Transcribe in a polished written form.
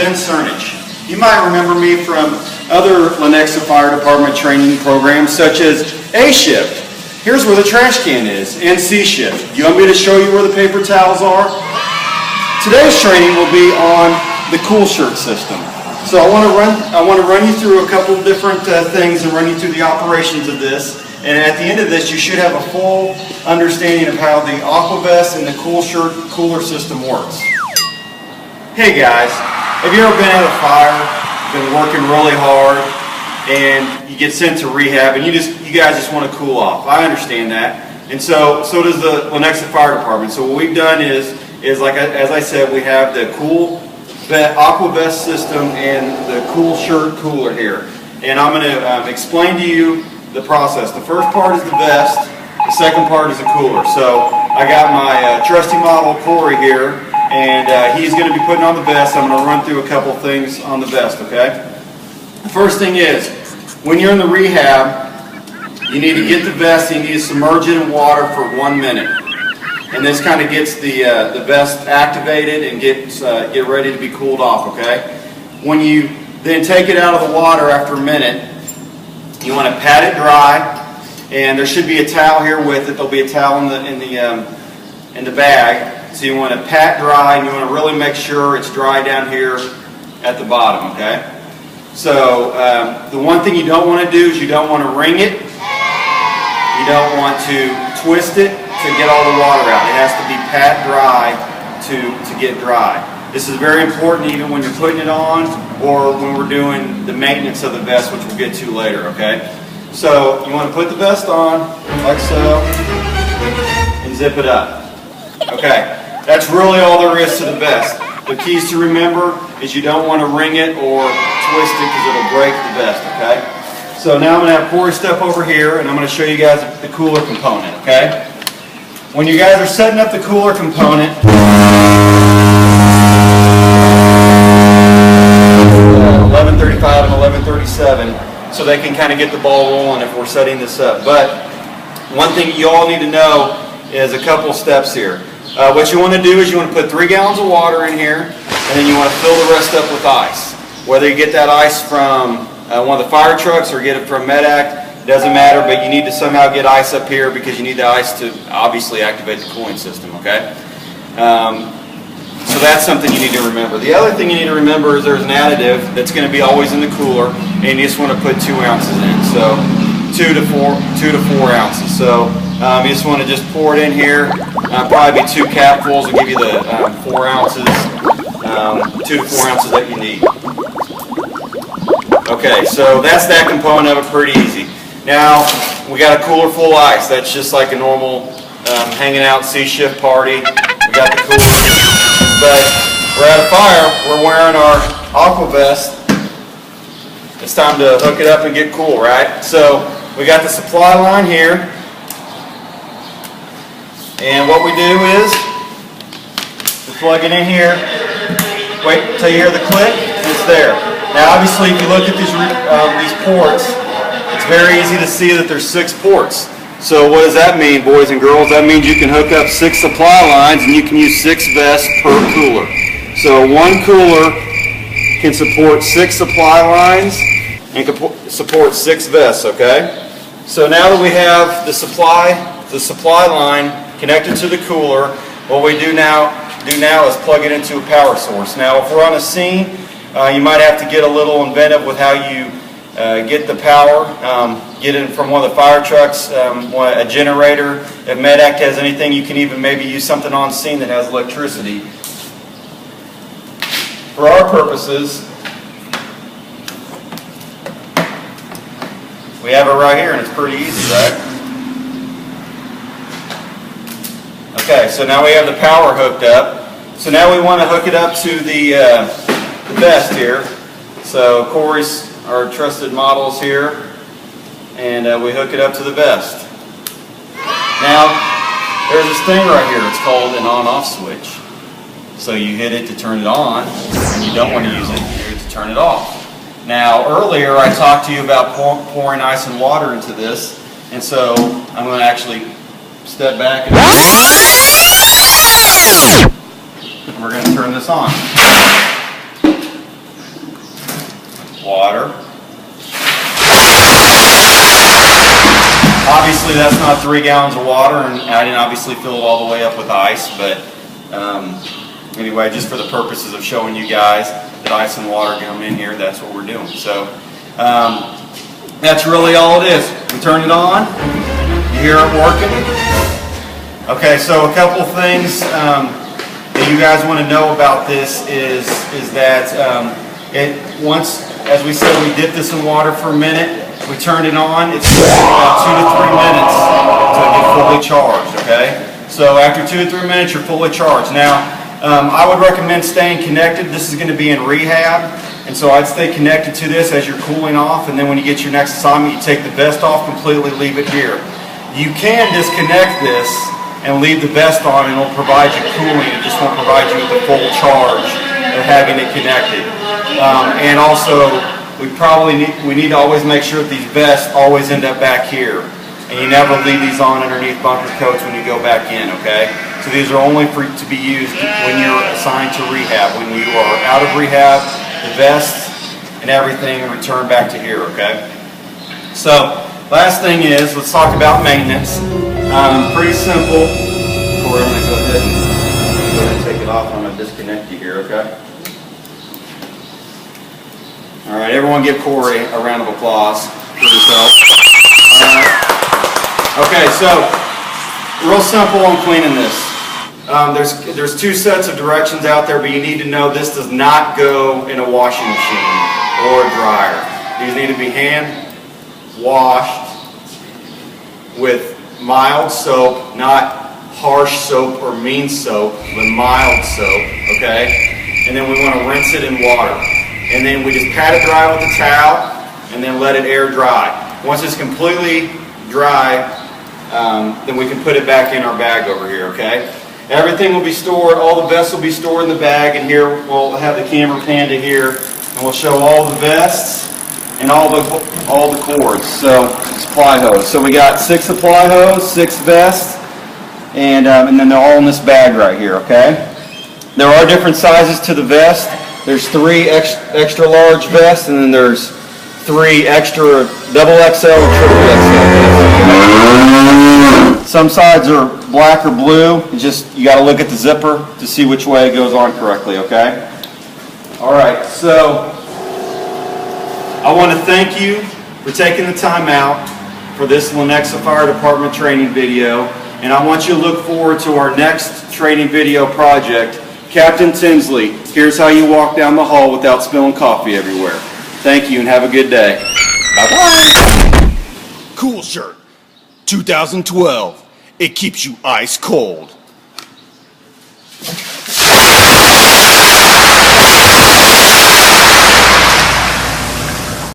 Ben Cernich. You might remember me from other Lenexa Fire Department training programs such as A shift. Here's where the trash can is, and C shift. You want me to show you where the paper towels are? Today's training will be on the cool shirt system. So I want to run you through a couple of different things and run you through the operations of this. And at the end of this, you should have a full understanding of how the AquaVest and the cool shirt cooler system works. Hey guys, have you ever been at a fire, been working really hard, and you get sent to rehab, and you guys just want to cool off? I understand that, and so does the Lenexa Fire Department. So what we've done is like as I said, we have the AquaVest system and the cool shirt cooler here, and I'm going to explain to you the process. The first part is the vest. The second part is the cooler. So I got my trusty model Corey here, and he's going to be putting on the vest. I'm going to run through a couple things on the vest, okay? The first thing is, when you're in the rehab, you need to get the vest, you need to submerge it in water for 1 minute. And this kind of gets the vest activated and get ready to be cooled off, okay? When you then take it out of the water after a minute, you want to pat it dry, and there should be a towel here with it. There'll be a towel in the bag. So you want to pat dry, and you want to really make sure it's dry down here at the bottom, okay? So the one thing you don't want to do is you don't want to wring it. You don't want to twist it to get all the water out. It has to be pat dry to get dry. This is very important even when you're putting it on or when we're doing the maintenance of the vest, which we'll get to later, okay? So you want to put the vest on, like so, and zip it up. Okay, that's really all there is to the vest. The keys to remember is you don't want to wring it or twist it because it'll break the vest, okay? So now I'm going to have Corey step over here, and I'm going to show you guys the cooler component, okay? When you guys are setting up the cooler component, 11:35 and 11:37, so they can kind of get the ball rolling if we're setting this up. But one thing you all need to know is a couple steps here. What you want to do is you want to put 3 gallons of water in here, and then you want to fill the rest up with ice. Whether you get that ice from one of the fire trucks or get it from Medact, it doesn't matter, but you need to somehow get ice up here because you need the ice to obviously activate the cooling system, okay? So that's something you need to remember. The other thing you need to remember is there's an additive that's going to be always in the cooler, and you just want to put 2 ounces in. So 2 to 4 ounces. So you just want to just pour it in here. Probably be 2 capfuls will give you the 4 ounces, 2 to 4 ounces that you need. Okay, so that's that component of it, pretty easy. Now we got a cooler full of ice. That's just like a normal hanging out C-shift party. We got the cooler, but we're at a fire. We're wearing our AquaVest. It's time to hook it up and get cool, right? So we got the supply line here, and what we do is we plug it in here. Wait till you hear the click, and it's there. Now, obviously, if you look at these ports, it's very easy to see that there's 6 ports. So what does that mean, boys and girls? That means you can hook up 6 supply lines and you can use 6 vests per cooler. So one cooler can support 6 supply lines and can support 6 vests, okay? So now that we have the supply line connected to the cooler, what we do now is plug it into a power source. Now, if we're on a scene, you might have to get a little inventive with how you get the power, get it from one of the fire trucks, a generator. If Medact has anything, you can even maybe use something on scene that has electricity. For our purposes, we have it right here, and it's pretty easy, right? Okay, so now we have the power hooked up. So now we want to hook it up to the vest here. So Corey's our trusted models here, and we hook it up to the vest. Now there's this thing right here. It's called an on-off switch. So you hit it to turn it on, and you don't want to use it. You hit it to turn it off. Now earlier I talked to you about pouring ice and water into this, and so I'm going to actually step back and we're going to turn this on. water. Obviously that's not 3 gallons of water, and I didn't obviously fill it all the way up with ice, but anyway, just for the purposes of showing you guys that ice and water come in here, that's what we're doing. So that's really all it is. We turn it on, you hear it working. Okay, so a couple things that you guys want to know about this is that once, as we said, we dip this in water for a minute. We turn it on, it's about 2 to 3 minutes to get fully charged, okay? So after 2 to 3 minutes, you're fully charged. Now, I would recommend staying connected. This is going to be in rehab, and so I'd stay connected to this as you're cooling off, and then when you get your next assignment, you take the vest off completely, leave it here. You can disconnect this and leave the vest on, and it'll provide you cooling. It just won't provide you with the full charge of having it connected. And also, we need to always make sure that these vests always end up back here, and you never leave these on underneath bunker coats when you go back in, okay? So these are only to be used when you're assigned to rehab. When you are out of rehab, the vests and everything return back to here, okay? So last thing is, let's talk about maintenance. Pretty simple. Corey, I'm going to go ahead and take it off. I'm going to disconnect you here, okay? All right, everyone give Corey a round of applause for yourself. All right. Okay, so real simple on cleaning this. There's 2 sets of directions out there, but you need to know this does not go in a washing machine or a dryer. These need to be hand washed with mild soap, not harsh soap or mean soap, but mild soap, okay? And then we want to rinse it in water. And then we just pat it dry with a towel and then let it air dry. Once it's completely dry, then we can put it back in our bag over here, okay? Everything will be stored, all the vests will be stored in the bag, and here we'll have the camera pan to here, and we'll show all the vests and all the cords. So, supply hose. So we got 6 supply hose, 6 vests, and then they're all in this bag right here, okay? There are different sizes to the vest. There's 3 extra large vests, and then there's 3 extra double XL or triple XL. Some sides are black or blue. It's just, you got to look at the zipper to see which way it goes on correctly, okay? All right, so I want to thank you for taking the time out for this Lenexa Fire Department training video, and I want you to look forward to our next training video project. Captain Tinsley, here's how you walk down the hall without spilling coffee everywhere. Thank you and have a good day. Bye-bye. Cool Shirt 2012. It keeps you ice cold.